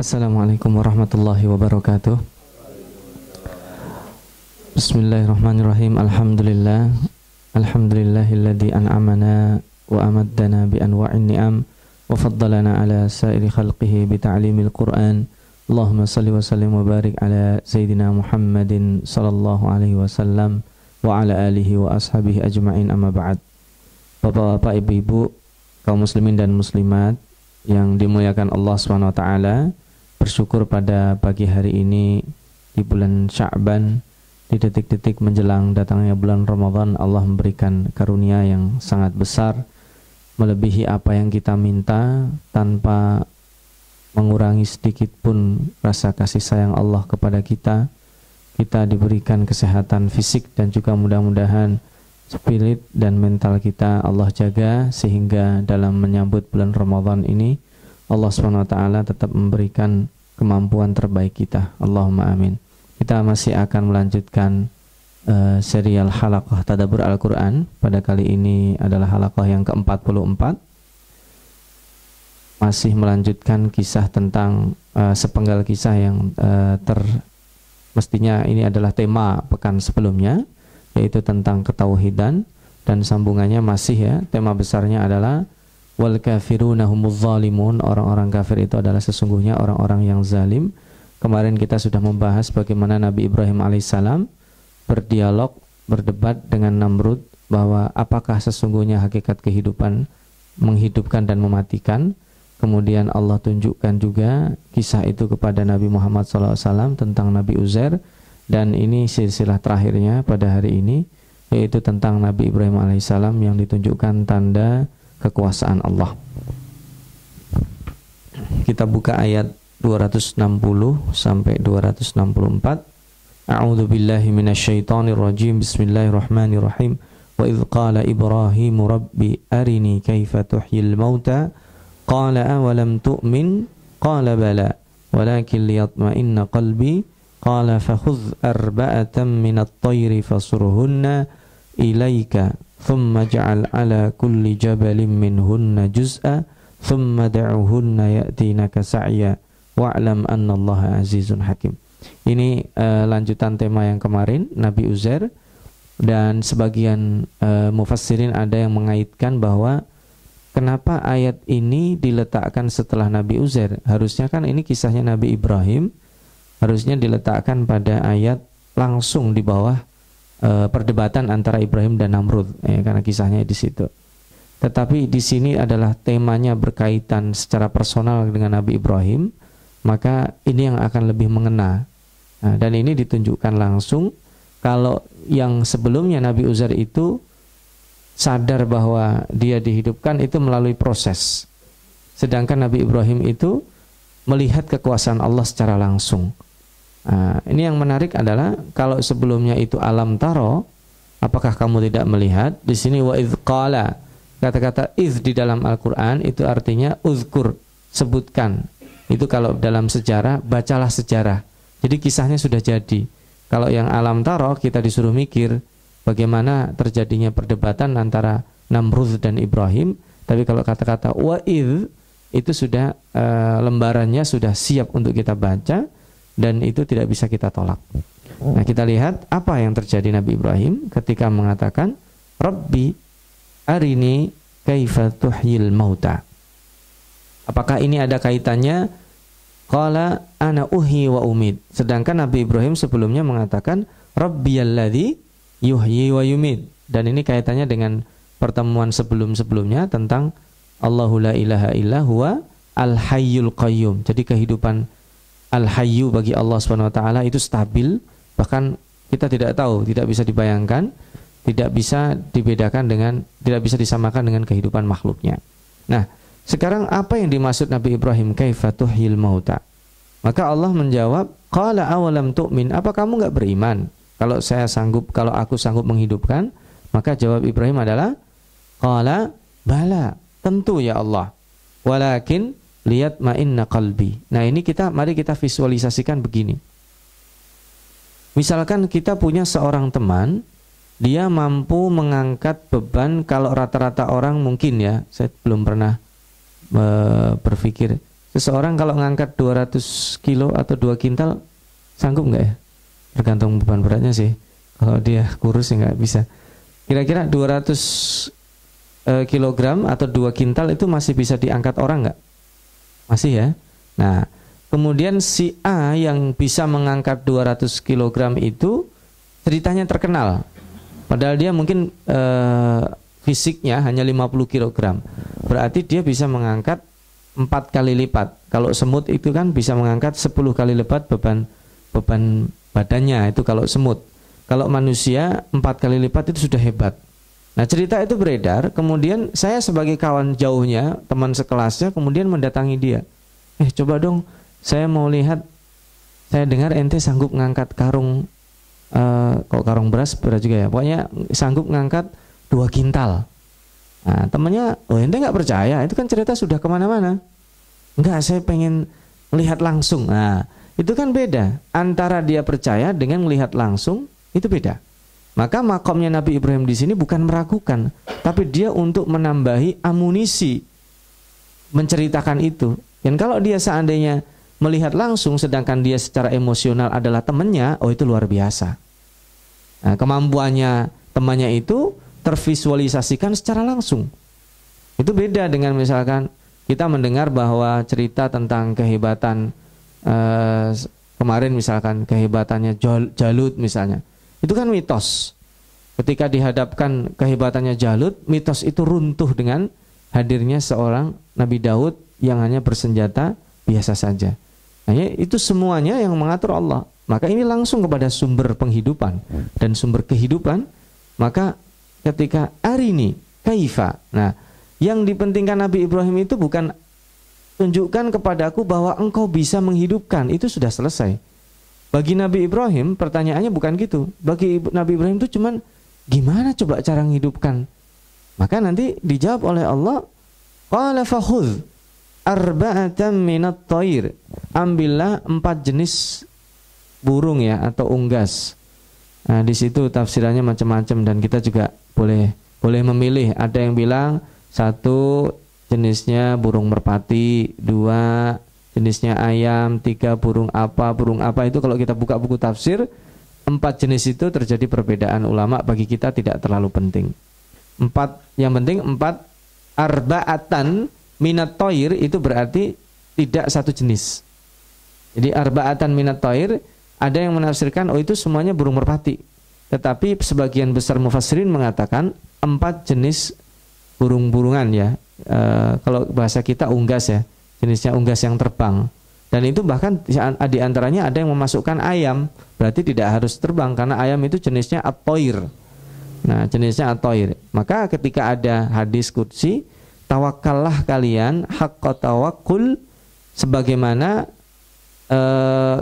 Assalamualaikum warahmatullahi wabarakatuh. Bismillahirrahmanirrahim. Alhamdulillahilladzi an'amana wa amaddana bi anwa'in ni'am wa faddalana ala sa'iri khalqihi bi ta'limil Qur'an. Allahumma salli wa sallim wa barik ala Sayyidina Muhammadin sallallahu alaihi wasallam wa ala alihi wa ashabihi ajma'in, amma ba'd. Bapak-bapak, ibu-ibu, kaum muslimin dan muslimat yang dimuliakan Allah Subhanahu wa taala, bersyukur pada pagi hari ini di bulan Sya'ban, di detik-detik menjelang datangnya bulan Ramadan, Allah memberikan karunia yang sangat besar, melebihi apa yang kita minta, tanpa mengurangi sedikit pun rasa kasih sayang Allah kepada kita. Kita diberikan kesehatan fisik dan juga mudah-mudahan spirit dan mental kita Allah jaga, sehingga dalam menyambut bulan Ramadan ini Allah SWT tetap memberikan kemampuan terbaik kita. Allahumma amin. Kita masih akan melanjutkan serial halaqah tadabbur Al-Quran. Pada kali ini adalah halaqah yang ke-44. Masih melanjutkan kisah tentang sepenggal kisah yang mestinya ini adalah tema pekan sebelumnya, yaitu tentang ketauhidan, dan sambungannya masih ya, tema besarnya adalah wal kafiruna humuz zalimun, orang-orang kafir itu adalah sesungguhnya orang-orang yang zalim. Kemarin kita sudah membahas bagaimana Nabi Ibrahim alaihissalam berdialog, berdebat dengan Namrud bahwa apakah sesungguhnya hakikat kehidupan, menghidupkan dan mematikan. Kemudian Allah tunjukkan juga kisah itu kepada Nabi Muhammad SAW tentang Nabi Uzair. Dan ini silsilah terakhirnya pada hari ini, yaitu tentang Nabi Ibrahim alaihissalam yang ditunjukkan tanda kekuasaan Allah. Kita buka ayat 260 sampai 264. A'udzu billahi minasyaitonir rajim. Bismillahirrahmanirrahim. Wa idz qala Ibrahimu rabbi arini kaifa tuhyil mauta qala awalam tu'min qala bala walakin liyatma'inna qalbi qala fakhudh arba'atan minat tayri fasurhunna ilaika thumma ja'al ala kulli jabalin minhunna juz'a thumma da'uhunna ya'tinaka sa'ya wa'lam annallaha azizun hakim. Ini lanjutan tema yang kemarin, Nabi Uzair, dan sebagian mufassirin ada yang mengaitkan bahwa kenapa ayat ini diletakkan setelah Nabi Uzair. Harusnya kan ini kisahnya Nabi Ibrahim, harusnya diletakkan pada ayat langsung di bawah perdebatan antara Ibrahim dan Namrud, ya, karena kisahnya di situ. Tetapi di sini adalah temanya berkaitan secara personal dengan Nabi Ibrahim, maka ini yang akan lebih mengena. Nah, dan ini ditunjukkan langsung. Kalau yang sebelumnya Nabi Uzair itu sadar bahwa dia dihidupkan itu melalui proses, sedangkan Nabi Ibrahim itu melihat kekuasaan Allah secara langsung. Nah, ini yang menarik adalah kalau sebelumnya itu alam taro, apakah kamu tidak melihat? Di sini wa idz qala, kata-kata idz di dalam Al-Qur'an itu artinya uzkur, sebutkan. Itu kalau dalam sejarah, bacalah sejarah. Jadi kisahnya sudah jadi. Kalau yang alam taro kita disuruh mikir bagaimana terjadinya perdebatan antara Namrud dan Ibrahim. Tapi kalau kata-kata wa idz itu sudah lembarannya sudah siap untuk kita baca, dan itu tidak bisa kita tolak. Nah, kita lihat apa yang terjadi Nabi Ibrahim ketika mengatakan Rabbi arini kaifa tuhyil mauta. Apakah ini ada kaitannya? Qala ana uhyi wa umid. Sedangkan Nabi Ibrahim sebelumnya mengatakan Rabbiyalladzi yuhyi wa yumid. Dan ini kaitannya dengan pertemuan sebelum-sebelumnya tentang Allahu la ilaha illa huwa al-hayyul qayyum. Jadi kehidupan Al-Hayyu bagi Allah SWT itu stabil, bahkan kita tidak tahu, tidak bisa dibayangkan, tidak bisa dibedakan dengan, tidak bisa disamakan dengan kehidupan makhluknya. Nah, sekarang apa yang dimaksud Nabi Ibrahim kaifa tuhyil mauta? Maka Allah menjawab, qala awalam tu'min, apa kamu enggak beriman? Kalau aku sanggup menghidupkan, maka jawab Ibrahim adalah qala bala, tentu ya Allah. Walakin lihat ma'inna qalbi. Nah, ini mari kita visualisasikan begini. Misalkan kita punya seorang teman, dia mampu mengangkat beban, kalau rata-rata orang mungkin ya, saya belum pernah berpikir seseorang kalau ngangkat 200 kilo atau 2 kintal sanggup nggak ya? Tergantung beban beratnya sih. Kalau dia kurus ya nggak bisa. Kira-kira 200 kilogram atau 2 kintal itu masih bisa diangkat orang nggak? Masih ya. Nah, kemudian si A yang bisa mengangkat 200 kilogram itu ceritanya terkenal. Padahal dia mungkin fisiknya hanya 50 kilogram. Berarti dia bisa mengangkat 4 kali lipat. Kalau semut itu kan bisa mengangkat 10 kali lipat beban badannya, itu kalau semut. Kalau manusia 4 kali lipat itu sudah hebat. Nah, cerita itu beredar, kemudian saya sebagai kawan jauhnya, teman sekelasnya, kemudian mendatangi dia. Coba dong, saya mau lihat, saya dengar ente sanggup ngangkat karung, kok karung beras berat juga ya, pokoknya sanggup ngangkat 2 kintal. Nah, temannya, ente nggak percaya, itu kan cerita sudah kemana-mana. Enggak, saya pengen lihat langsung. Nah, itu kan beda, antara dia percaya dengan melihat langsung, itu beda. Maka makomnya Nabi Ibrahim di sini bukan meragukan, tapi dia untuk menambahi amunisi menceritakan itu. Dan kalau dia seandainya melihat langsung, sedangkan dia secara emosional adalah temannya, itu luar biasa. Nah, kemampuannya temannya itu tervisualisasikan secara langsung. Itu beda dengan misalkan kita mendengar bahwa cerita tentang kehebatan kemarin misalkan kehebatannya Jalut misalnya. Itu kan mitos. Ketika dihadapkan kehebatannya Jalut, mitos itu runtuh dengan hadirnya seorang Nabi Daud yang hanya bersenjata biasa saja. Nah, itu semuanya yang mengatur Allah. Maka ini langsung kepada sumber penghidupan dan sumber kehidupan. Maka ketika arini kaifa. Nah, yang dipentingkan Nabi Ibrahim itu bukan tunjukkan kepadaku bahwa engkau bisa menghidupkan, itu sudah selesai. Bagi Nabi Ibrahim pertanyaannya bukan gitu. Bagi Nabi Ibrahim itu cuman gimana coba cara menghidupkan. Maka nanti dijawab oleh Allah, qala fakhudh arba'atan minat thair. Ambillah 4 jenis burung ya atau unggas. Nah, di situ tafsirannya macam-macam dan kita juga boleh memilih. Ada yang bilang 1 jenisnya burung merpati, 2 jenisnya ayam, 3 burung apa itu kalau kita buka buku tafsir 4 jenis itu terjadi perbedaan ulama, bagi kita tidak terlalu penting. 4 yang penting 4 arba'atan minat thair itu berarti tidak 1 jenis. Jadi arba'atan minat thair ada yang menafsirkan itu semuanya burung merpati. Tetapi sebagian besar mufassirin mengatakan 4 jenis burung-burungan ya. Kalau bahasa kita unggas ya. Jenisnya unggas yang terbang. Dan itu bahkan di antaranya ada yang memasukkan ayam. Berarti tidak harus terbang karena ayam itu jenisnya at-thair. Nah, jenisnya at-thair. Maka ketika ada hadis qudsi, tawakkallah kalian haqqa tawakkul, sebagaimana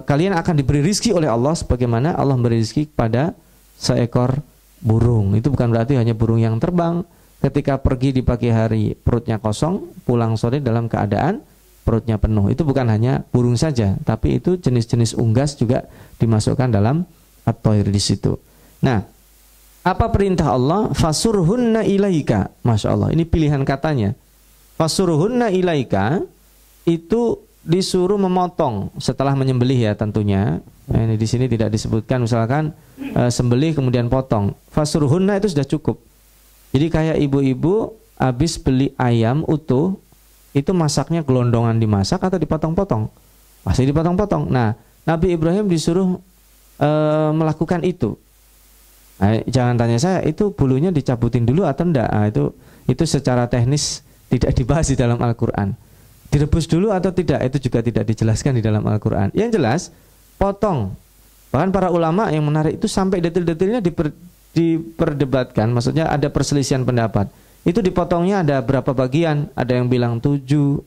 kalian akan diberi rizki oleh Allah sebagaimana Allah memberi rizki kepada seekor burung. Itu bukan berarti hanya burung yang terbang. Ketika pergi di pagi hari perutnya kosong, pulang sore dalam keadaan perutnya penuh. Itu bukan hanya burung saja, tapi itu jenis-jenis unggas juga dimasukkan dalam at-thair di situ. Nah, apa perintah Allah? Fasurhunna ilaika. Masya Allah, ini pilihan katanya. Fasurhunna ilaika itu disuruh memotong setelah menyembelih ya tentunya. Nah, ini di sini tidak disebutkan misalkan sembelih kemudian potong. Fasurhunna itu sudah cukup. Jadi kayak ibu-ibu habis beli ayam utuh, itu masaknya gelondongan dimasak atau dipotong-potong? Masih dipotong-potong. Nah, Nabi Ibrahim disuruh melakukan itu. Nah, jangan tanya saya, itu bulunya dicabutin dulu atau enggak? Nah, itu secara teknis tidak dibahas di dalam Al-Quran. Direbus dulu atau tidak? Itu juga tidak dijelaskan di dalam Al-Quran. Yang jelas, potong. Bahkan para ulama yang menarik itu sampai detil-detilnya diperdebatkan, maksudnya ada perselisihan pendapat. Itu dipotongnya ada berapa bagian? Ada yang bilang 7,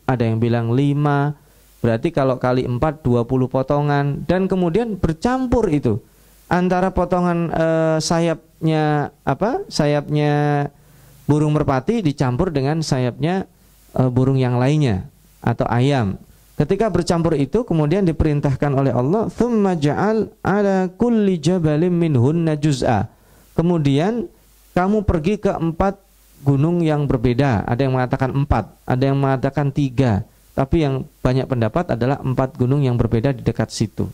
ada yang bilang 5. Berarti kalau kali 4 20 potongan, dan kemudian bercampur itu antara potongan sayapnya burung merpati dicampur dengan sayapnya burung yang lainnya atau ayam. Ketika bercampur itu kemudian diperintahkan oleh Allah, "Tsumma ja'al 'ala kulli jabalin minhunna juz'a." Kemudian kamu pergi ke 4 gunung yang berbeda. Ada yang mengatakan 4, ada yang mengatakan 3. tapi yang banyak pendapat adalah 4 gunung yang berbeda di dekat situ.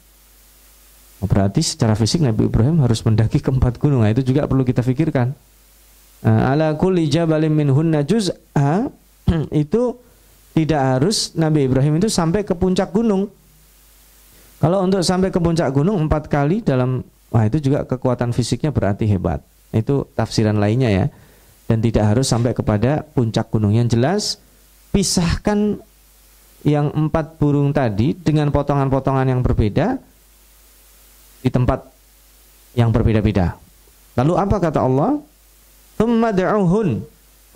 Berarti secara fisik Nabi Ibrahim harus mendaki ke 4 gunung. Nah, itu juga perlu kita pikirkan. Ala kulli jabalin minhunna juz'a, itu tidak harus Nabi Ibrahim itu sampai ke puncak gunung. Kalau untuk sampai ke puncak gunung 4 kali dalam, wah itu juga kekuatan fisiknya berarti hebat. Itu tafsiran lainnya ya. Dan tidak harus sampai kepada puncak gunung. Yang jelas, pisahkan yang 4 burung tadi dengan potongan-potongan yang berbeda di tempat yang berbeda-beda. Lalu apa kata Allah? Tsumma da'uhun.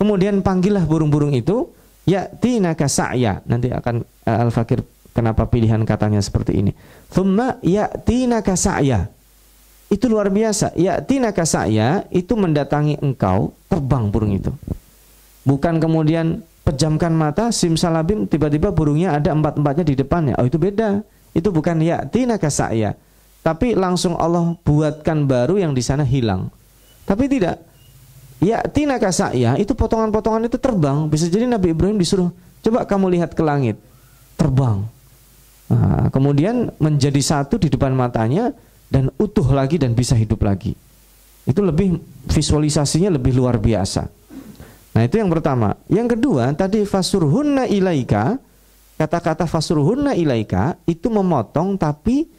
Kemudian panggillah burung-burung itu, ya'tinaka sa'ya. Nanti akan Al-Fakir kenapa pilihan katanya seperti ini. Tsumma ya'tinaka sa'ya. Itu luar biasa. Ya'tinaka sa'ya itu mendatangi engkau, terbang burung itu. Bukan kemudian pejamkan mata, simsalabim, tiba-tiba burungnya ada 4-4-nya di depannya. Oh, itu beda. Itu bukan ya'tinaka sa'ya. Tapi langsung Allah buatkan baru yang di sana hilang. Tapi tidak. Ya'tinaka sa'ya itu potongan-potongan itu terbang. Bisa jadi Nabi Ibrahim disuruh, coba kamu lihat ke langit, terbang. Nah, kemudian menjadi satu di depan matanya dan utuh lagi dan bisa hidup lagi. Itu lebih, visualisasinya lebih luar biasa. Nah, itu yang pertama. Yang kedua, tadi fasurhunna ilaika, kata-kata fasurhunna ilaika itu memotong, tapi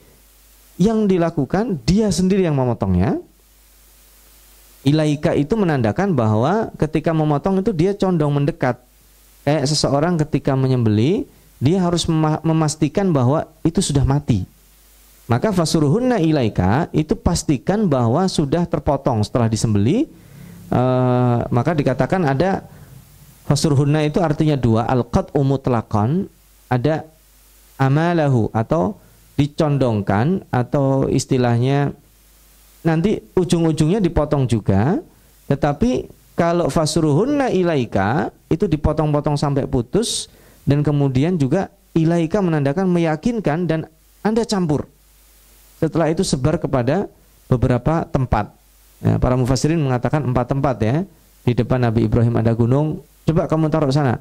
yang dilakukan dia sendiri yang memotongnya. Ilaika itu menandakan bahwa ketika memotong itu dia condong mendekat. Kayak seseorang ketika menyembelih, dia harus memastikan bahwa itu sudah mati. Maka fasuruhunna ilaika itu pastikan bahwa sudah terpotong setelah disembelih. Maka dikatakan ada fasuruhunna itu artinya 2, al-qat'u mutlaqan, ada amalahu atau dicondongkan, atau istilahnya nanti ujung-ujungnya dipotong juga. Tetapi kalau fasuruhunna ilaika itu dipotong-potong sampai putus, dan kemudian juga ilaika menandakan meyakinkan dan Anda campur. Setelah itu sebar kepada beberapa tempat. Ya, para mufassirin mengatakan 4 tempat ya. Di depan Nabi Ibrahim ada gunung, coba kamu taruh sana.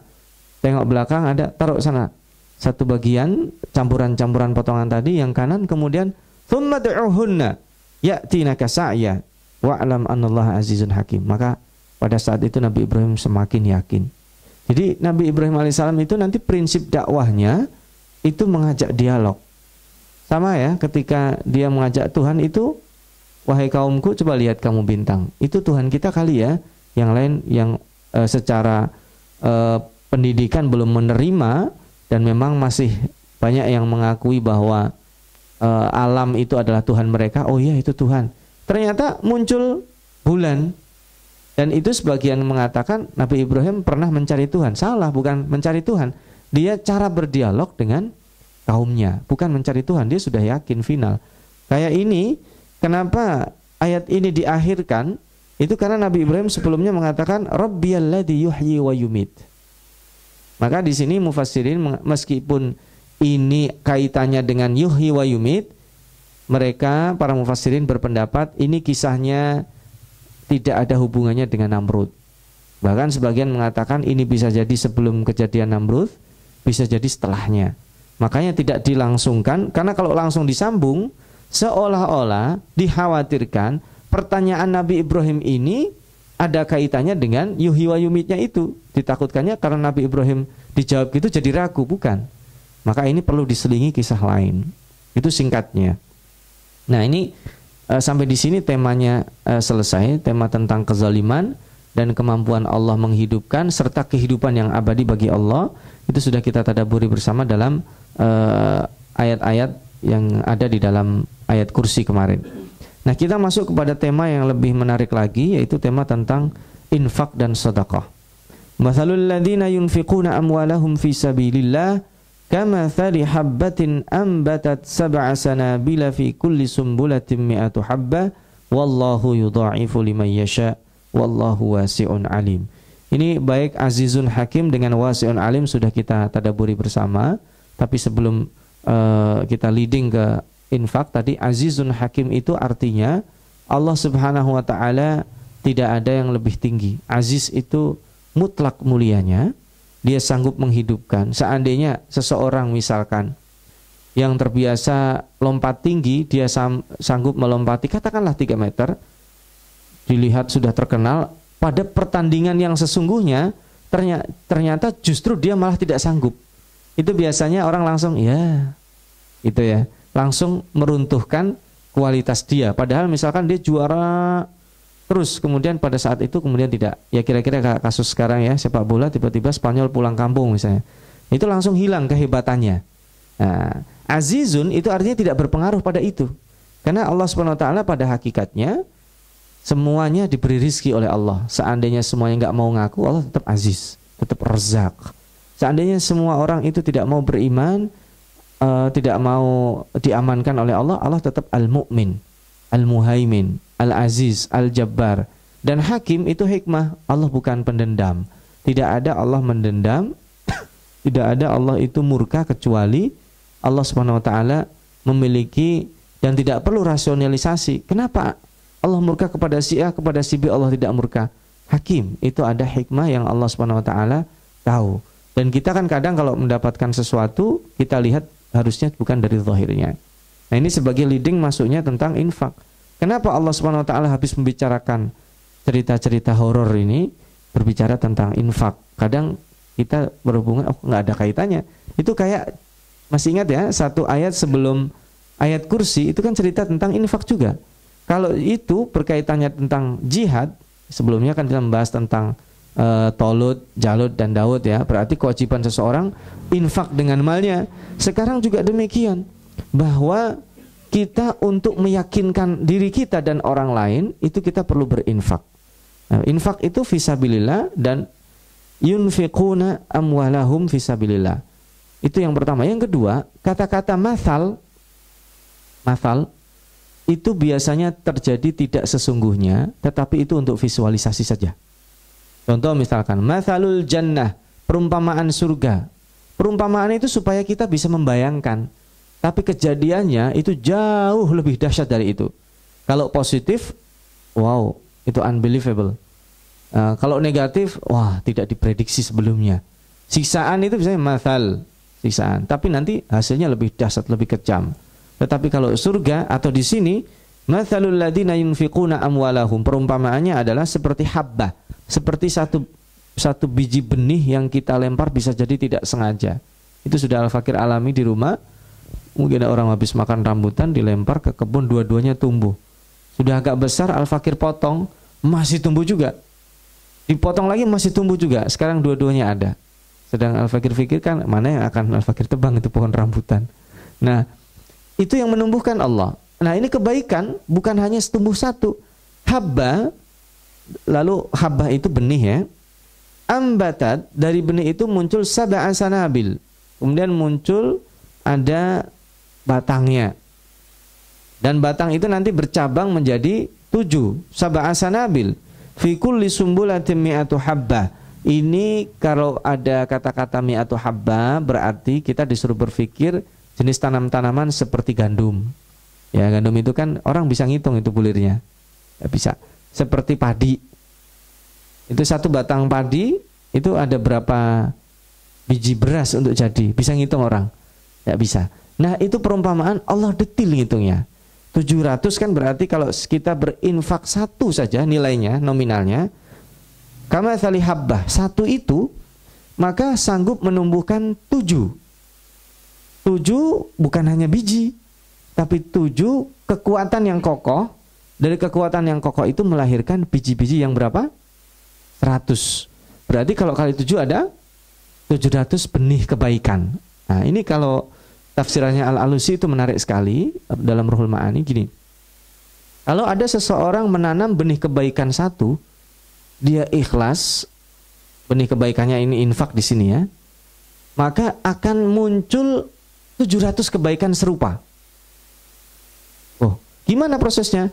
Tengok belakang ada, taruh sana. Satu bagian campuran-campuran potongan tadi, yang kanan kemudian thumma du'uhunna ya'tinaka sa'ya wa'lam anallaha azizun hakim. Maka pada saat itu Nabi Ibrahim semakin yakin. Jadi Nabi Ibrahim alaihissalam itu nanti prinsip dakwahnya itu mengajak dialog. Sama ya, ketika dia mengajak Tuhan itu, wahai kaumku coba lihat kamu bintang. Itu Tuhan kita kali ya. Yang lain yang secara pendidikan belum menerima, dan memang masih banyak yang mengakui bahwa alam itu adalah Tuhan mereka. Oh iya, itu Tuhan. Ternyata muncul bulan. Dan itu sebagian mengatakan Nabi Ibrahim pernah mencari Tuhan. Salah, bukan mencari Tuhan. Dia cara berdialog dengan kaumnya, bukan mencari Tuhan. Dia sudah yakin final. Kayak ini, kenapa ayat ini diakhirkan? Itu karena Nabi Ibrahim sebelumnya mengatakan Rabbiyalladzi yuhyi wa yumit. Maka di sini mufassirin, meskipun ini kaitannya dengan yuhyi wa yumit, mereka para mufassirin berpendapat ini kisahnya tidak ada hubungannya dengan Namrud. Bahkan sebagian mengatakan ini bisa jadi sebelum kejadian Namrud, bisa jadi setelahnya. Makanya tidak dilangsungkan, karena kalau langsung disambung seolah-olah dikhawatirkan pertanyaan Nabi Ibrahim ini ada kaitannya dengan yuhyi wa yumitnya itu. Ditakutkannya karena Nabi Ibrahim dijawab gitu jadi ragu, bukan. Maka ini perlu diselingi kisah lain. Itu singkatnya. Nah, ini sampai di sini temanya selesai, tema tentang kezaliman dan kemampuan Allah menghidupkan serta kehidupan yang abadi bagi Allah. Itu sudah kita tadabburi bersama dalam ayat-ayat yang ada di dalam ayat kursi kemarin. Nah, kita masuk kepada tema yang lebih menarik lagi, yaitu tema tentang infak dan sedekah. Mathalul ladzina yunfiquna amwalahum fi sabilillah kamathali habbatin ambatat sab'a sanabila fi kulli sumbulatin mi'atu habbah wallahu yudha'ifu liman yasha wallahu wasi'un alim. Ini baik azizun hakim dengan wasi'un alim sudah kita tadabburi bersama. Tapi sebelum kita leading ke infak tadi, azizun hakim itu artinya Allah Subhanahu wa taala tidak ada yang lebih tinggi. Aziz itu mutlak mulianya, dia sanggup menghidupkan. Seandainya seseorang misalkan yang terbiasa lompat tinggi, dia sanggup melompati katakanlah 3 meter, dilihat sudah terkenal, pada pertandingan yang sesungguhnya ternyata justru dia malah tidak sanggup. Itu biasanya orang langsung itu ya, langsung meruntuhkan kualitas dia. Padahal misalkan dia juara terus, kemudian pada saat itu kemudian tidak. Ya kira-kira kasus sekarang ya, sepak bola tiba-tiba Spanyol pulang kampung misalnya. Itu langsung hilang kehebatannya. Nah, azizun itu artinya tidak berpengaruh pada itu. Karena Allah Subhanahu wa taala pada hakikatnya semuanya diberi rizki oleh Allah. Seandainya semuanya nggak mau ngaku, Allah tetap aziz, tetap rezak. Seandainya semua orang itu tidak mau beriman, tidak mau diamankan oleh Allah, Allah tetap al-mu'min, al-muhaimin, al-aziz, al-jabbar. Dan hakim itu hikmah. Allah bukan pendendam. Tidak ada Allah mendendam, tidak ada Allah itu murka, kecuali Allah Subhanahu wa taala memiliki dan tidak perlu rasionalisasi. Kenapa Allah murka kepada si A, kepada si B Allah tidak murka? Hakim, itu ada hikmah yang Allah Subhanahu wa taala tahu. Dan kita kan kadang kalau mendapatkan sesuatu, kita lihat harusnya bukan dari zahirnya. Nah, ini sebagai leading masuknya tentang infak. Kenapa Allah Subhanahu wa taala habis membicarakan cerita-cerita horor ini berbicara tentang infak? Kadang kita berhubungan, nggak ada kaitannya. Itu kayak, masih ingat ya, satu ayat sebelum ayat kursi itu kan cerita tentang infak juga. Kalau itu berkaitannya tentang jihad, sebelumnya kan kita membahas tentang Tolut, Jalut, dan Daud ya. Berarti kewajiban seseorang infak dengan malnya. Sekarang juga demikian, bahwa kita untuk meyakinkan diri kita dan orang lain, itu kita perlu berinfak. Nah, infak itu fisabilillah, dan yunfiquna amwalahum fisabilillah. Itu yang pertama. Yang kedua, kata-kata masal itu biasanya terjadi tidak sesungguhnya, tetapi itu untuk visualisasi saja. Contoh misalkan, mathalul jannah, perumpamaan surga. Perumpamaan itu supaya kita bisa membayangkan, tapi kejadiannya itu jauh lebih dahsyat dari itu. Kalau positif, wow, itu unbelievable. Kalau negatif, wah, tidak diprediksi sebelumnya. Siksaan itu biasanya mathal, siksaan, tapi nanti hasilnya lebih dahsyat, lebih kejam. Tetapi kalau surga atau di sini, mathalul ladzina yunfiquna amwalahum, perumpamaannya adalah seperti habbah, seperti satu biji benih yang kita lempar bisa jadi tidak sengaja. Itu sudah Al-Fakir alami di rumah. Mungkin ada orang habis makan rambutan dilempar ke kebun, dua-duanya tumbuh. Sudah agak besar, Al-Fakir potong, masih tumbuh juga. Dipotong lagi masih tumbuh juga. Sekarang dua-duanya ada. Sedang Al-Fakir pikirkan mana yang akan Al-Fakir tebang, itu pohon rambutan. Nah, itu yang menumbuhkan Allah. Nah, ini kebaikan bukan hanya tumbuh satu. Habba, lalu habba itu benih ya. Ambatat, dari benih itu muncul sab'a sanabil. Kemudian muncul ada batangnya. Dan batang itu nanti bercabang menjadi 7 sab'a sanabil. Fi kulli sumbulatin mi'atu habba. Ini kalau ada kata-kata mi'atu habba, berarti kita disuruh berpikir jenis tanam-tanaman seperti gandum. Ya, gandum itu kan orang bisa ngitung itu bulirnya. Ya, bisa. Seperti padi. Itu satu batang padi itu ada berapa biji beras untuk jadi. Bisa ngitung orang? Ya bisa. Nah, itu perumpamaan Allah detil ngitungnya. 700 kan berarti kalau kita berinfak satu saja nilainya, nominalnya, kama thali habbah, satu itu maka sanggup menumbuhkan 7. 7 bukan hanya biji, tapi 7 kekuatan yang kokoh. Dari kekuatan yang kokoh itu melahirkan biji-biji yang berapa? 100. Berarti kalau kali 7 ada 700 benih kebaikan. Nah, ini kalau tafsirannya Al-Alusi itu menarik sekali dalam Ruhul Ma'ani gini. Kalau ada seseorang menanam benih kebaikan satu, dia ikhlas, benih kebaikannya ini infak di sini ya, maka akan muncul 700 kebaikan serupa. Oh, gimana prosesnya?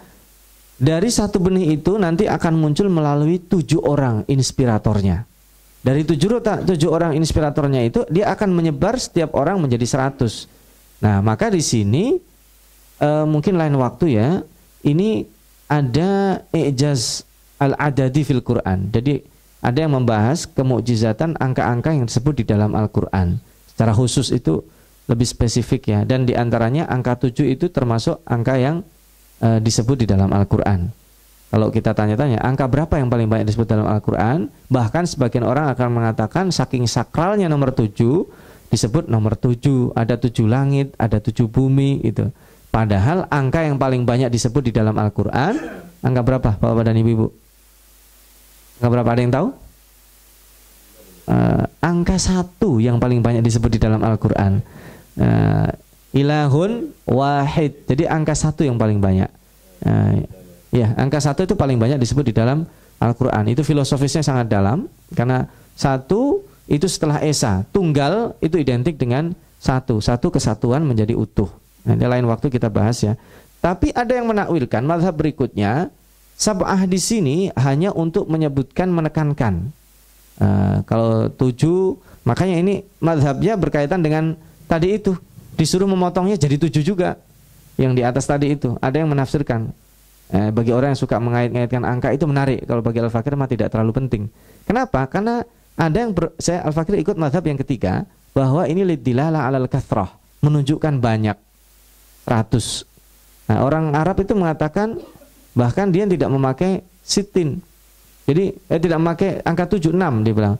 Dari satu benih itu nanti akan muncul melalui 7 orang inspiratornya. Dari 7 orang inspiratornya itu dia akan menyebar setiap orang menjadi 100. Nah, maka di sini mungkin lain waktu ya, ini ada i'jaz al-adadi fil Quran. Jadi ada yang membahas kemukjizatan angka-angka yang disebut di dalam Al-Quran. Secara khusus itu lebih spesifik ya. Dan diantaranya angka 7 itu termasuk angka yang disebut di dalam Al-Quran. Kalau kita tanya-tanya, angka berapa yang paling banyak disebut dalam Al-Quran? Bahkan sebagian orang akan mengatakan saking sakralnya nomor 7, disebut nomor 7, ada 7 langit, ada 7 bumi gitu. Padahal angka yang paling banyak disebut di dalam Al-Quran, angka berapa Bapak dan Ibu-Ibu? Angka berapa, ada yang tahu? Angka 1 yang paling banyak disebut di dalam Al-Quran. Ilahun wahid. Jadi angka 1 yang paling banyak. Ya, angka 1 itu paling banyak disebut di dalam Al-Quran. Itu filosofisnya sangat dalam, karena 1 itu setelah esa, tunggal itu identik dengan 1 kesatuan menjadi utuh. Nanti lain waktu kita bahas ya. Tapi ada yang menakwilkan mazhab berikutnya, sab'ah di sini hanya untuk menyebutkan, menekankan. Kalau 7, makanya ini mazhabnya berkaitan dengan tadi itu, disuruh memotongnya jadi 7 juga. Yang di atas tadi itu, ada yang menafsirkan. Bagi orang yang suka mengait-ngaitkan angka itu menarik. Kalau bagi Al-Fakir mah tidak terlalu penting. Kenapa? Karena ada yang saya Al-Fakir ikut mazhab yang ketiga, bahwa ini lidilala alal kathrah, menunjukkan banyak, 100. Nah, orang Arab itu mengatakan, bahkan dia tidak memakai sitin. Jadi tidak memakai angka 7, 6 dia bilang.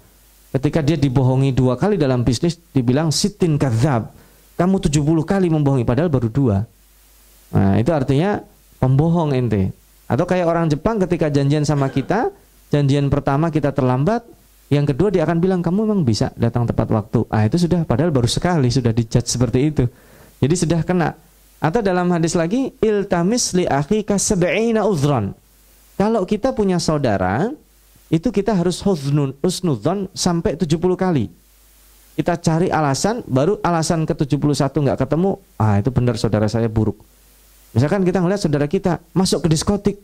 Ketika dia dibohongi 2 kali dalam bisnis, dibilang sitin kadzab. Kamu 70 kali membohongi padahal baru 2. Nah, itu artinya pembohong ente. Atau kayak orang Jepang ketika janjian sama kita, janjian pertama kita terlambat, yang kedua dia akan bilang kamu memang bisa datang tepat waktu. Itu sudah, padahal baru sekali sudah dijudge seperti itu. Jadi sudah kena. Atau dalam hadis lagi, iltamis li akhika sab'ina uzran. Kalau kita punya saudara, itu kita harus husnudzon sampai 70 kali. Kita cari alasan, baru alasan ke-71 nggak ketemu, itu benar saudara saya buruk. Misalkan kita ngeliat saudara kita masuk ke diskotik.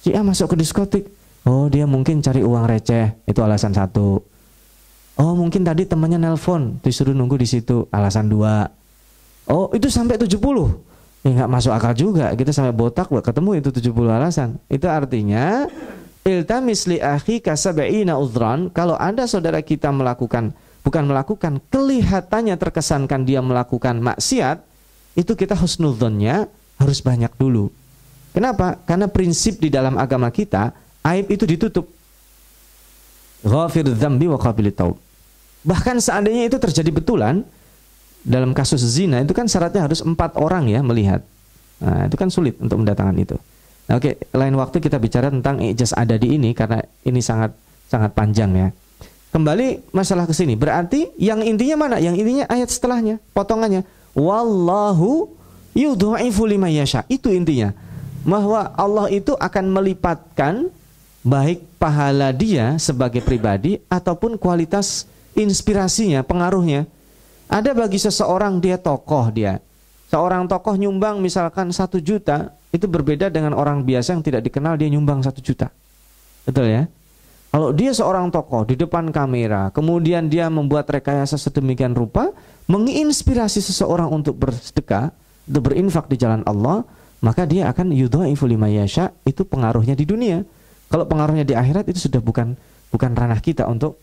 Si A masuk ke diskotik. Oh, dia mungkin cari uang receh, itu alasan 1. Oh, mungkin tadi temannya nelpon, disuruh nunggu di situ, alasan 2. Oh, itu sampai 70. Ya nggak masuk akal juga. Kita sampai botak nggak ketemu itu 70 alasan. Itu artinya iltamis li akhika sab'ina udhran. Kalau ada saudara kita bukan melakukan, kelihatannya terkesankan dia melakukan maksiat, itu kita husnudzonnya harus banyak dulu. Kenapa? Karena prinsip di dalam agama kita, aib itu ditutup. Ghafir dzambi wa qabilit taub. Bahkan seandainya itu terjadi betulan, dalam kasus zina itu kan syaratnya harus 4 orang ya melihat. Nah, itu kan sulit untuk mendatangkan itu. Nah, oke, lain waktu kita bicara tentang ijaz adadi ini karena ini sangat panjang ya. Kembali masalah ke sini. Berarti yang intinya mana? Yang intinya ayat setelahnya, potongannya. Wallahu yudha'ifu liman yasha. Itu intinya. Bahwa Allah itu akan melipatkan baik pahala dia sebagai pribadi ataupun kualitas inspirasinya, pengaruhnya. Ada bagi seseorang dia tokoh dia. Seorang tokoh nyumbang misalkan 1 juta, itu berbeda dengan orang biasa yang tidak dikenal dia nyumbang 1 juta. Betul ya? Kalau dia seorang tokoh di depan kamera, kemudian dia membuat rekayasa sedemikian rupa, menginspirasi seseorang untuk bersedekah, untuk berinfak di jalan Allah, maka dia akan yudha'ifu liman yasha, itu pengaruhnya di dunia. Kalau pengaruhnya di akhirat itu sudah bukan ranah kita untuk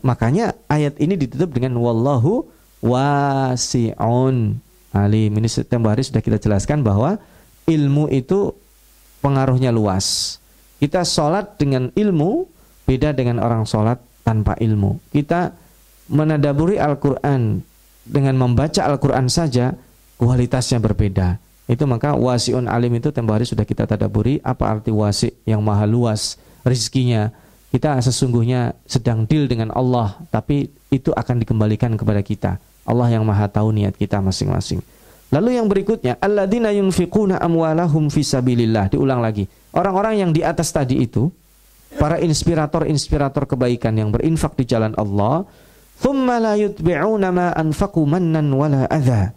makanya ayat ini ditutup dengan wallahu wasi'un alim. Ini tempo hari sudah kita jelaskan bahwa ilmu itu pengaruhnya luas. Kita sholat dengan ilmu beda dengan orang sholat tanpa ilmu. Kita menadaburi Al-Quran dengan membaca Al-Quran saja kualitasnya berbeda. Itu maka wasi'un alim itu tempo hari sudah kita tadaburi. Apa arti wasi'? Yang maha luas rizkinya. Kita sesungguhnya sedang deal dengan Allah, tapi itu akan dikembalikan kepada kita. Allah yang maha tahu niat kita masing-masing. Lalu yang berikutnya, alladzina yunfiquna amwalahum fisabilillah. Diulang lagi. Orang-orang yang di atas tadi itu, para inspirator kebaikan yang berinfak di jalan Allah, thumma la yutbi'una ma anfaqu mannan wala adha.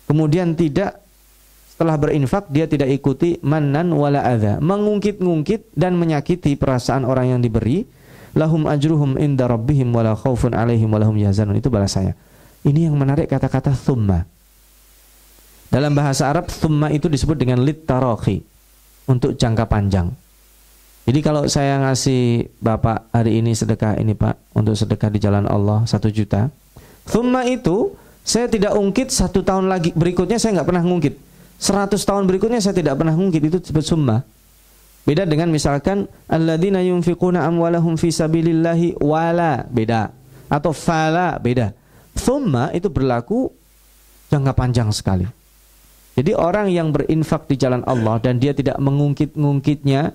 Kemudian setelah berinfak dia tidak ikuti mannan wala adha, mengungkit-ngungkit dan menyakiti perasaan orang yang diberi. Lahum ajruhum inda rabbihim wala khaufun alaihim wala hum yahzanun. Itu bahasanya. Ini yang menarik kata-kata thumma. Dalam bahasa Arab thumma itu disebut dengan lit taraqi, untuk jangka panjang. Jadi kalau saya ngasih Bapak hari ini sedekah ini Pak, untuk sedekah di jalan Allah 1 juta, thumma itu saya tidak ungkit 1 tahun lagi berikutnya saya nggak pernah ngungkit, 100 tahun berikutnya saya tidak pernah ngungkit, itu disebut summa. Beda dengan misalkan alladzina yunfiquna amwalahum fi sabilillahi wala, beda, atau fala, beda. Thumma itu berlaku jangka panjang sekali. Jadi orang yang berinfak di jalan Allah dan dia tidak mengungkit-ngungkitnya,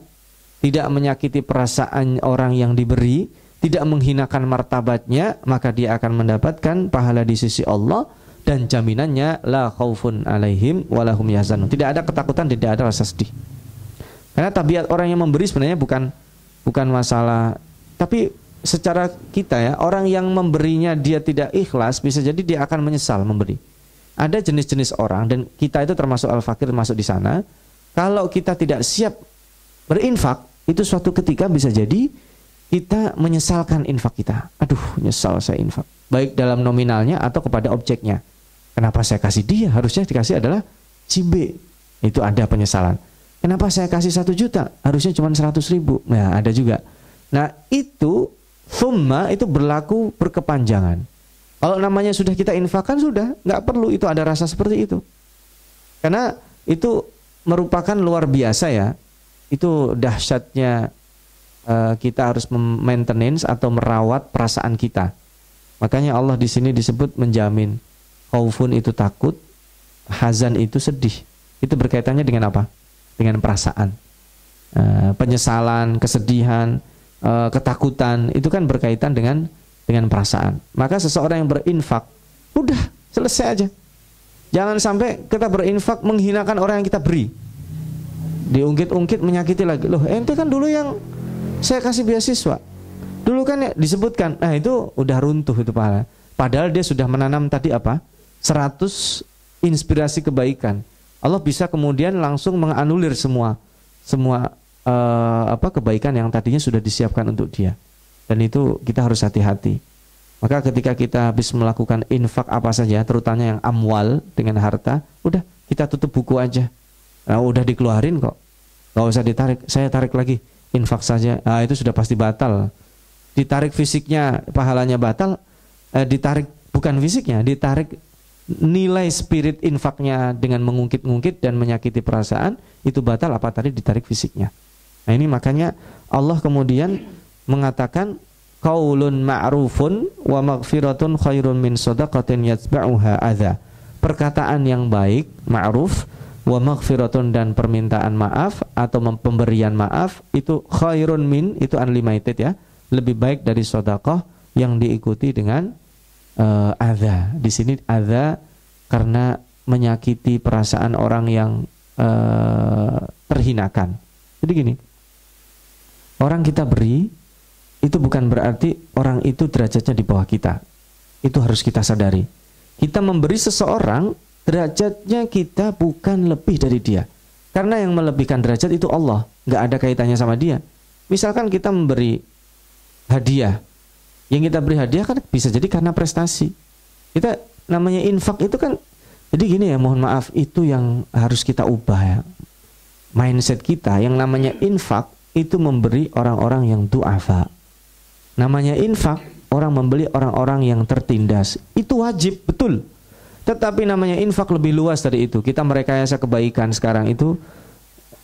tidak menyakiti perasaan orang yang diberi, tidak menghinakan martabatnya, maka dia akan mendapatkan pahala di sisi Allah, dan jaminannya la khaufun alaihim walahum yahzanun. Tidak ada ketakutan, tidak ada rasa sedih. Karena tabiat orang yang memberi sebenarnya bukan masalah, tapi secara kita ya, orang yang memberinya dia tidak ikhlas, bisa jadi dia akan menyesal memberi. Ada jenis-jenis orang, dan kita itu termasuk al-fakir, termasuk di sana. Kalau kita tidak siap berinfak, itu suatu ketika bisa jadi kita menyesalkan infak kita. Aduh, nyesal saya infak. Baik dalam nominalnya atau kepada objeknya. Kenapa saya kasih dia? Harusnya dikasih adalah si B. Itu ada penyesalan. Kenapa saya kasih 1 juta? Harusnya cuma 100.000. Nah, ada juga. Nah, itu thumma itu berlaku berkepanjangan. Kalau namanya sudah kita infakkan, sudah, nggak perlu itu ada rasa seperti itu. Karena itu merupakan luar biasa ya. Itu dahsyatnya kita harus maintenance atau merawat perasaan kita. Makanya Allah di sini disebut menjamin. Khaufun itu takut, hazan itu sedih. Itu berkaitannya dengan apa? Dengan perasaan. Penyesalan, kesedihan, ketakutan, itu kan berkaitan dengan perasaan. Maka seseorang yang berinfak, udah selesai aja. Jangan sampai kita berinfak menghinakan orang yang kita beri. Diungkit-ungkit, menyakiti lagi. Loh, ente kan dulu yang saya kasih beasiswa. Dulu kan ya disebutkan, nah itu udah runtuh itu pahala. Padahal dia sudah menanam tadi apa? 100 inspirasi kebaikan. Allah bisa kemudian langsung menganulir semua kebaikan yang tadinya sudah disiapkan untuk dia. Dan itu kita harus hati-hati. Maka ketika kita habis melakukan infak apa saja, terutama yang amwal dengan harta, udah kita tutup buku aja. Nah, udah dikeluarin kok, nggak usah ditarik. Saya tarik lagi, infak saja. Nah, itu sudah pasti batal. Ditarik fisiknya, pahalanya batal. Ditarik bukan fisiknya, ditarik nilai spirit infaknya dengan mengungkit-ungkit dan menyakiti perasaan, itu batal apa tadi ditarik fisiknya. Nah ini makanya Allah kemudian mengatakan qaulun ma'rufun wa maghfiratun khairun min shadaqatin yatba'uha adza. Perkataan yang baik, ma'ruf, wa maghfiratun dan permintaan maaf atau pemberian maaf, itu khairun min, itu unlimited ya, lebih baik dari sedekah yang diikuti dengan adza. Di sini adza karena menyakiti perasaan orang yang terhinakan. Jadi gini, orang kita beri itu bukan berarti orang itu derajatnya di bawah kita. Itu harus kita sadari. Kita memberi seseorang, derajatnya kita bukan lebih dari dia. Karena yang melebihkan derajat itu Allah, nggak ada kaitannya sama dia. Misalkan kita memberi hadiah, yang kita beri hadiah kan bisa jadi karena prestasi. Kita namanya infak itu kan, jadi gini ya, mohon maaf, itu yang harus kita ubah ya. Mindset kita, yang namanya infak itu memberi orang-orang yang du'afa. Namanya infak, orang membeli orang-orang yang tertindas. Itu wajib, betul. Tetapi namanya infak lebih luas dari itu. Kita merekayasa kebaikan sekarang itu,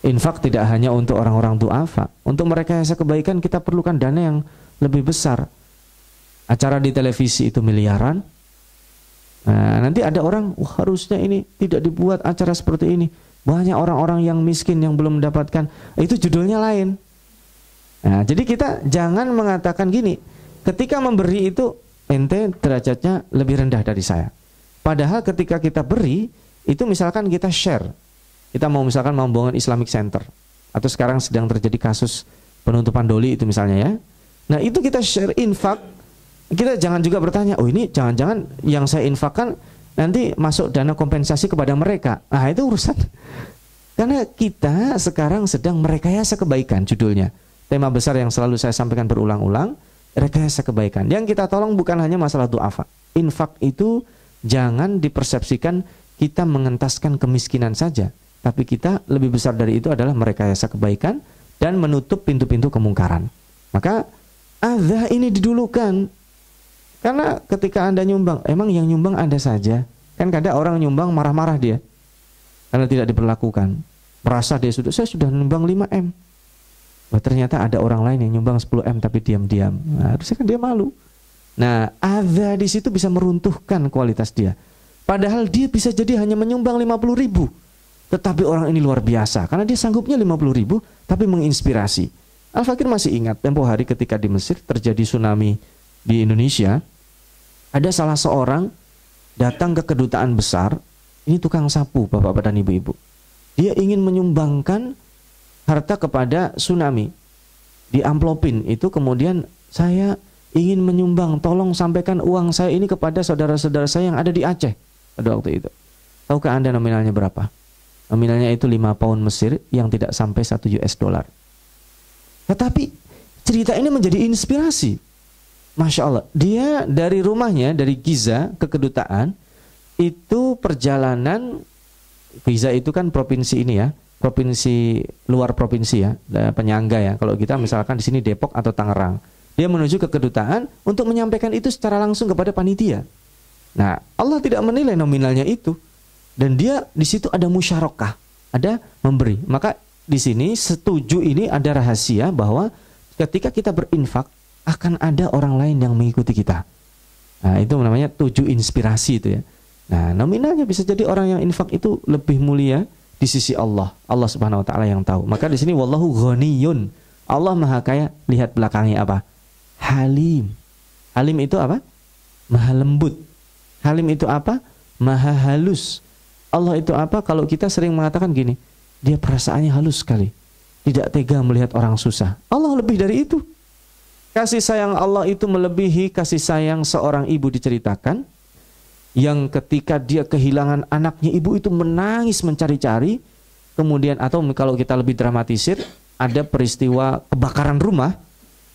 infak tidak hanya untuk orang-orang du'afa. Untuk merekayasa kebaikan kita perlukan dana yang lebih besar. Acara di televisi itu miliaran. Nah, nanti ada orang, harusnya ini tidak dibuat acara seperti ini. Banyak orang-orang yang miskin yang belum mendapatkan. Itu judulnya lain. Nah, jadi kita jangan mengatakan gini, ketika memberi itu ente derajatnya lebih rendah dari saya. Padahal ketika kita beri, itu misalkan kita share. Kita mau misalkan mau membangun Islamic Center. Atau sekarang sedang terjadi kasus penutupan doli itu misalnya ya. Nah itu kita share infak. Kita jangan juga bertanya, oh ini jangan-jangan yang saya infakkan nanti masuk dana kompensasi kepada mereka. Nah itu urusan. Karena kita sekarang sedang merekayasa kebaikan, judulnya. Tema besar yang selalu saya sampaikan berulang-ulang, rekayasa kebaikan. Yang kita tolong bukan hanya masalah du'afa. Infak itu jangan dipersepsikan kita mengentaskan kemiskinan saja. Tapi kita lebih besar dari itu adalah merekayasa kebaikan dan menutup pintu-pintu kemungkaran. Maka adza ini didulukan. Karena ketika Anda nyumbang, emang yang nyumbang Anda saja? Kan kadang orang nyumbang marah-marah dia karena tidak diperlakukan. Merasa saya sudah nyumbang 5M. Wah, ternyata ada orang lain yang nyumbang 10M tapi diam-diam. Nah, harusnya kan dia malu. Nah, adza di situ bisa meruntuhkan kualitas dia. Padahal dia bisa jadi hanya menyumbang 50.000. Tetapi orang ini luar biasa. Karena dia sanggupnya 50.000 tapi menginspirasi. Al-Fakir masih ingat tempo hari ketika di Mesir terjadi tsunami di Indonesia. Ada salah seorang datang ke kedutaan besar. Ini tukang sapu, bapak-bapak dan ibu-ibu. Dia ingin menyumbangkan harta kepada tsunami. Di amplopin itu kemudian, saya ingin menyumbang, tolong sampaikan uang saya ini kepada saudara-saudara saya yang ada di Aceh. Pada waktu itu. Tahukah Anda nominalnya berapa? Nominalnya itu 5 pound Mesir yang tidak sampai $1. Tetapi cerita ini menjadi inspirasi. Masya Allah. Dia dari rumahnya, dari Giza ke kedutaan, itu perjalanan, Giza itu kan provinsi ini ya, provinsi luar provinsi ya, penyangga ya. Kalau kita misalkan di sini Depok atau Tangerang. Dia menuju ke kedutaan untuk menyampaikan itu secara langsung kepada panitia. Nah, Allah tidak menilai nominalnya itu, dan dia di situ ada musyarakah, ada memberi. Maka di sini setuju ini ada rahasia bahwa ketika kita berinfak akan ada orang lain yang mengikuti kita. Nah, itu namanya tujuh inspirasi itu ya. Nah, nominalnya bisa jadi orang yang infak itu lebih mulia di sisi Allah. Allah Subhanahu wa taala yang tahu. Maka di sini wallahu ghaniyun. Allah Maha Kaya. Lihat belakangnya apa? Halim. Halim itu apa? Maha lembut. Halim itu apa? Maha halus. Allah itu apa? Kalau kita sering mengatakan gini, dia perasaannya halus sekali, tidak tega melihat orang susah. Allah lebih dari itu. Kasih sayang Allah itu melebihi kasih sayang seorang ibu. Diceritakan yang ketika dia kehilangan anaknya, ibu itu menangis mencari-cari. Kemudian, atau kalau kita lebih dramatisir, ada peristiwa kebakaran rumah.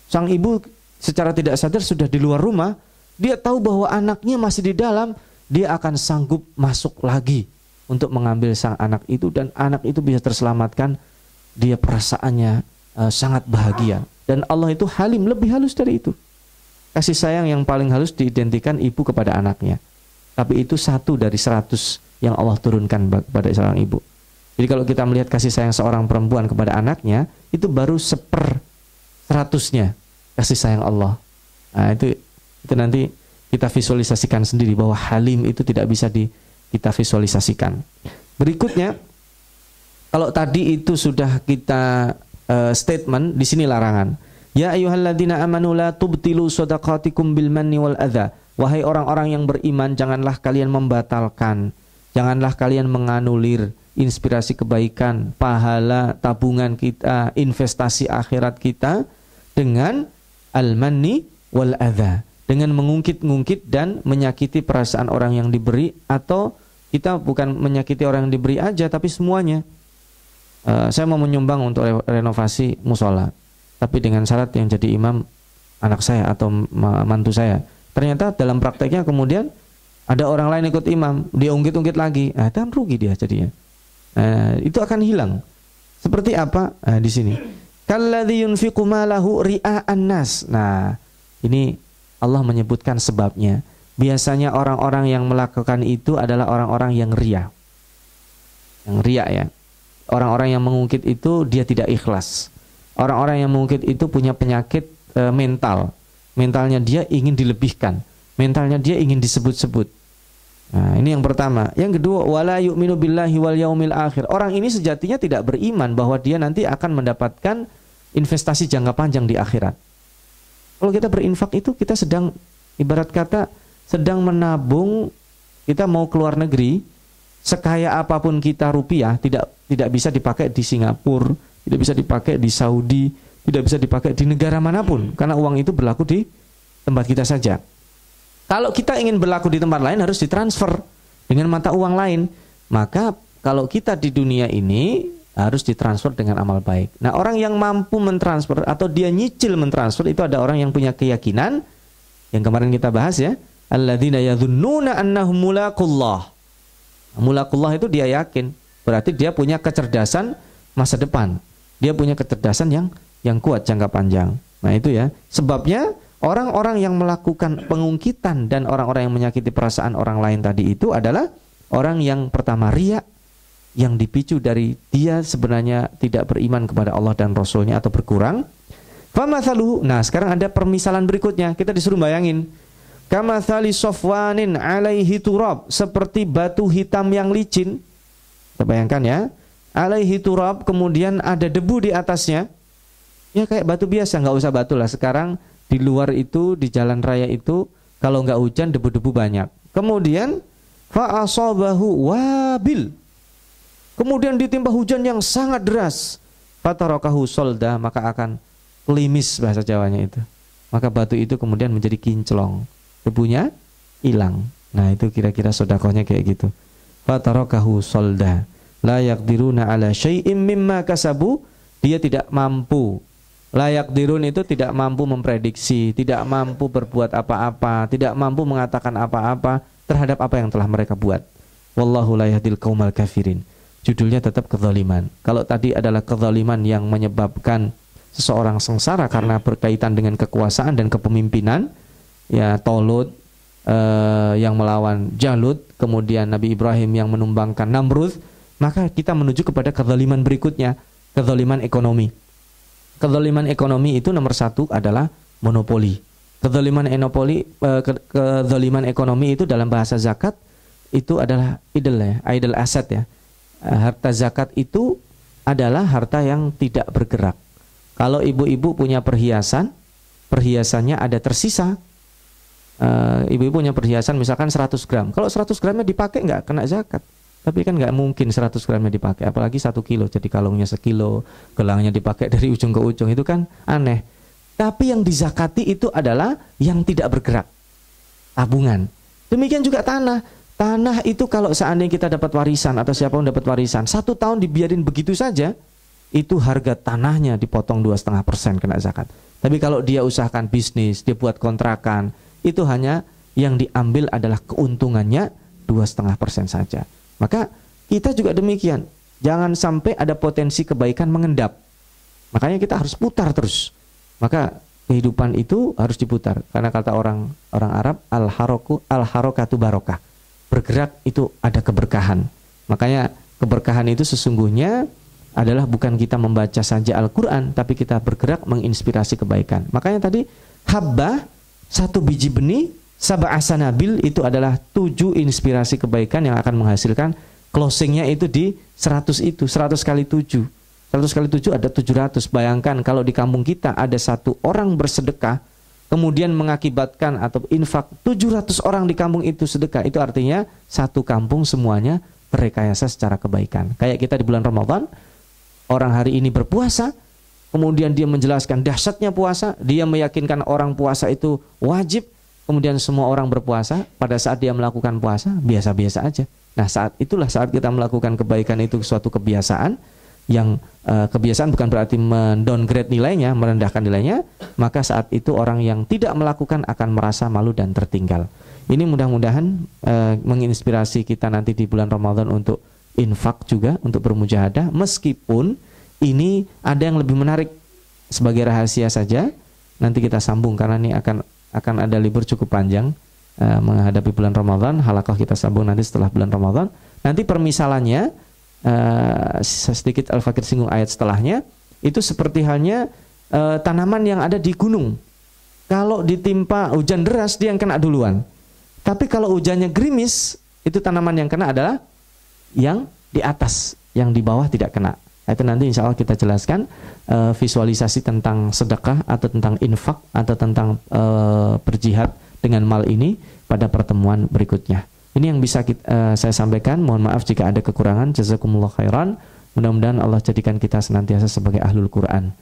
Sang ibu secara tidak sadar sudah di luar rumah. Dia tahu bahwa anaknya masih di dalam, dia akan sanggup masuk lagi untuk mengambil sang anak itu, dan anak itu bisa terselamatkan. Dia perasaannya sangat bahagia, dan Allah itu halim, lebih halus dari itu. Kasih sayang yang paling halus diidentikan ibu kepada anaknya, tapi itu 1 dari 100 yang Allah turunkan kepada seorang ibu. Jadi kalau kita melihat kasih sayang seorang perempuan kepada anaknya, itu baru 1/100-nya kasih sayang Allah. Nah, itu nanti kita visualisasikan sendiri bahwa halim itu tidak bisa kita visualisasikan. Berikutnya, kalau tadi itu sudah kita statement, di sini larangan. Ya ayyuhalladzina amanu la tubtilu shadaqatikum bil manni wal adza. Wahai orang-orang yang beriman, janganlah kalian membatalkan, janganlah kalian menganulir inspirasi kebaikan, pahala, tabungan kita, investasi akhirat kita dengan al-manni wal adza, dengan mengungkit-ungkit dan menyakiti perasaan orang yang diberi. Atau kita bukan menyakiti orang yang diberi aja, tapi semuanya. Saya mau menyumbang untuk renovasi musola, tapi dengan syarat yang jadi imam anak saya atau mantu saya. Ternyata dalam prakteknya kemudian ada orang lain ikut imam, dia ungkit-ungkit lagi. Nah, itu kan rugi dia jadinya. Itu akan hilang. Seperti apa? Di sini. Kalladzi yunfiqu malahu ria'an nas. Nah, ini Allah menyebutkan sebabnya. Biasanya orang-orang yang melakukan itu adalah orang-orang yang ria. Yang ria ya. Orang-orang yang mengungkit itu dia tidak ikhlas. Orang-orang yang mengungkit itu punya penyakit mental. Mentalnya dia ingin dilebihkan. Mentalnya dia ingin disebut-sebut. Nah, ini yang pertama. Yang kedua, wala yu'minu billahi wal yaumil akhir. Orang ini sejatinya tidak beriman bahwa dia nanti akan mendapatkan investasi jangka panjang di akhirat. Kalau kita berinfak itu kita sedang, ibarat kata, sedang menabung. Kita mau keluar negeri, sekaya apapun kita rupiah tidak bisa dipakai di Singapura, tidak bisa dipakai di Saudi, tidak bisa dipakai di negara manapun, karena uang itu berlaku di tempat kita saja. Kalau kita ingin berlaku di tempat lain harus ditransfer dengan mata uang lain. Maka kalau kita di dunia ini harus ditransfer dengan amal baik. Nah, orang yang mampu mentransfer atau dia nyicil mentransfer itu ada orang yang punya keyakinan yang kemarin kita bahas ya, alladzina yadhunnuna annahum mulaqullah. Mulaqullah itu dia yakin, berarti dia punya kecerdasan masa depan. Dia punya kecerdasan yang kuat jangka panjang. Nah itu ya, sebabnya orang-orang yang melakukan pengungkitan dan orang-orang yang menyakiti perasaan orang lain tadi itu adalah orang yang pertama riya, yang dipicu dari dia sebenarnya tidak beriman kepada Allah dan Rasulnya atau berkurang. Famathaluhu. Nah sekarang ada permisalan berikutnya, kita disuruh bayangin. Kamathali sofwanin alaihi turab, seperti batu hitam yang licin. Kita bayangkan ya, alaihi turab, kemudian ada debu di atasnya. Ya kayak batu biasa, nggak usah batu lah. Sekarang di luar itu, di jalan raya itu, kalau nggak hujan debu-debu banyak. Kemudian fa'asabahu wabil, kemudian ditimpa hujan yang sangat deras. Fatarakahu solda, maka akan klimis bahasa Jawanya itu. Maka batu itu kemudian menjadi kinclong, debunya hilang. Nah itu kira-kira sedekahnya kayak gitu. Fatarakahu solda, la yaqdiruna ala syai'im mimma kasabu, dia tidak mampu. Layak dirun itu tidak mampu memprediksi, tidak mampu berbuat apa-apa, tidak mampu mengatakan apa-apa terhadap apa yang telah mereka buat. Wallahu la yahdil qaumal kafirin. Judulnya tetap kezaliman. Kalau tadi adalah kezaliman yang menyebabkan seseorang sengsara karena berkaitan dengan kekuasaan dan kepemimpinan, ya Tolut yang melawan Jalut, kemudian Nabi Ibrahim yang menumbangkan Namrud, maka kita menuju kepada kezaliman berikutnya, kezaliman ekonomi. Kezaliman ekonomi itu nomor satu adalah monopoli. Kezaliman ekonomi itu dalam bahasa zakat itu adalah idle asset ya. Harta zakat itu adalah harta yang tidak bergerak. Kalau ibu-ibu punya perhiasan, perhiasannya ada tersisa. Ibu-ibu punya perhiasan misalkan 100 gram. Kalau 100 gramnya dipakai nggak kena zakat. Tapi kan nggak mungkin 100 gramnya dipakai, apalagi 1 kilo, jadi kalungnya sekilo, gelangnya dipakai dari ujung ke ujung, itu kan aneh. Tapi yang dizakati itu adalah yang tidak bergerak, tabungan. Demikian juga tanah. Tanah itu kalau seandainya kita dapat warisan atau siapapun dapat warisan, 1 tahun dibiarin begitu saja, itu harga tanahnya dipotong 2,5% kena zakat. Tapi kalau dia usahakan bisnis, dia buat kontrakan, itu hanya yang diambil adalah keuntungannya 2,5% saja. Maka kita juga demikian, jangan sampai ada potensi kebaikan mengendap. Makanya kita harus putar terus. Maka kehidupan itu harus diputar. Karena kata orang Arab, al-harokatu barokah. Bergerak itu ada keberkahan. Makanya keberkahan itu sesungguhnya adalah bukan kita membaca saja Al-Quran, tapi kita bergerak menginspirasi kebaikan. Makanya tadi habbah, 1 biji benih, Sab'a sanabil itu adalah 7 inspirasi kebaikan yang akan menghasilkan closingnya itu di 100 itu, 100 kali 7. 100 kali 7 ada 700. Bayangkan kalau di kampung kita ada 1 orang bersedekah, kemudian mengakibatkan atau infak 700 orang di kampung itu sedekah. Itu artinya 1 kampung semuanya terrekayasa secara kebaikan. Kayak kita di bulan Ramadan, orang hari ini berpuasa, kemudian dia menjelaskan dahsyatnya puasa, dia meyakinkan orang puasa itu wajib, kemudian semua orang berpuasa, pada saat dia melakukan puasa, biasa-biasa aja. Nah saat itulah saat kita melakukan kebaikan itu suatu kebiasaan, yang kebiasaan bukan berarti mendowngrade nilainya, merendahkan nilainya, maka saat itu orang yang tidak melakukan akan merasa malu dan tertinggal. Ini mudah-mudahan menginspirasi kita nanti di bulan Ramadan untuk infak juga, untuk bermujahadah, meskipun ini ada yang lebih menarik sebagai rahasia saja, nanti kita sambung karena ini akan ada libur cukup panjang menghadapi bulan Ramadan. Halaqah kita sambung nanti setelah bulan Ramadan. Nanti permisalannya sedikit Al-Fakir singgung ayat setelahnya, itu seperti halnya tanaman yang ada di gunung. Kalau ditimpa hujan deras dia yang kena duluan. Tapi kalau hujannya gerimis, itu tanaman yang kena adalah yang di atas, yang di bawah tidak kena. Itu nanti insya Allah kita jelaskan visualisasi tentang sedekah atau tentang infak atau tentang berjihad dengan mal ini pada pertemuan berikutnya. Ini yang bisa saya sampaikan. Mohon maaf jika ada kekurangan. Jazakumullah khairan. Mudah-mudahan Allah jadikan kita senantiasa sebagai ahlul Quran.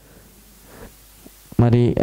Mari